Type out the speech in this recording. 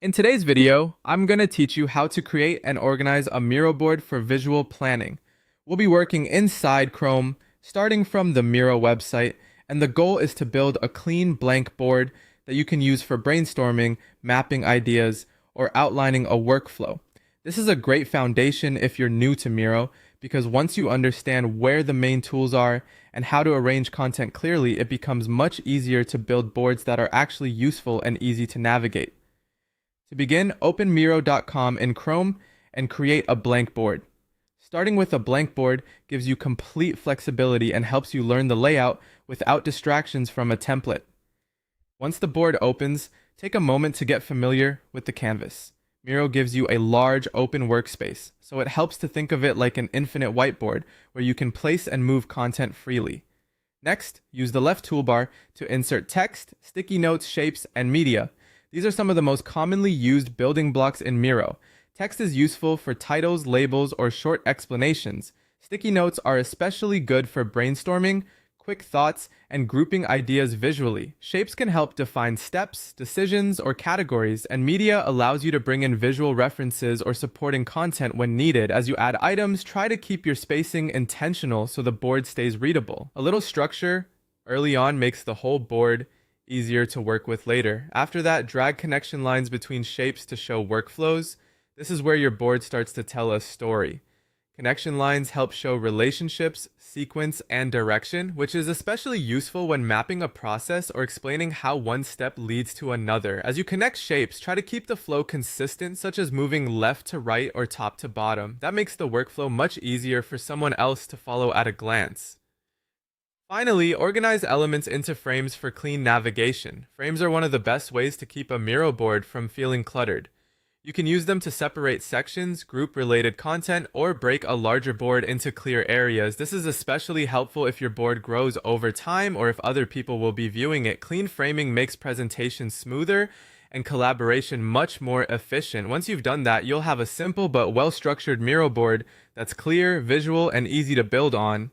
In today's video, I'm going to teach you how to create and organize a Miro board for visual planning. We'll be working inside Chrome, starting from the Miro website, and the goal is to build a clean blank board that you can use for brainstorming, mapping ideas, or outlining a workflow. This is a great foundation if you're new to Miro, because once you understand where the main tools are and how to arrange content clearly, it becomes much easier to build boards that are actually useful and easy to navigate. To begin, open Miro.com in Chrome and create a blank board. Starting with a blank board gives you complete flexibility and helps you learn the layout without distractions from a template. Once the board opens, take a moment to get familiar with the canvas. Miro gives you a large open workspace, so it helps to think of it like an infinite whiteboard where you can place and move content freely. Next, use the left toolbar to insert text, sticky notes, shapes, and media. These are some of the most commonly used building blocks in Miro. Text is useful for titles, labels, or short explanations. Sticky notes are especially good for brainstorming, quick thoughts, and grouping ideas visually. Shapes can help define steps, decisions, or categories, and media allows you to bring in visual references or supporting content when needed. As you add items, try to keep your spacing intentional so the board stays readable. A little structure early on makes the whole board easier to work with later. After that, drag connection lines between shapes to show workflows. This is where your board starts to tell a story. Connection lines help show relationships, sequence, and direction, which is especially useful when mapping a process or explaining how one step leads to another. As you connect shapes, try to keep the flow consistent, such as moving left to right or top to bottom. That makes the workflow much easier for someone else to follow at a glance. Finally, organize elements into frames for clean navigation. Frames are one of the best ways to keep a Miro board from feeling cluttered. You can use them to separate sections, group related content, or break a larger board into clear areas. This is especially helpful if your board grows over time or if other people will be viewing it. Clean framing makes presentation smoother and collaboration much more efficient. Once you've done that, you'll have a simple but well-structured Miro board that's clear, visual, and easy to build on.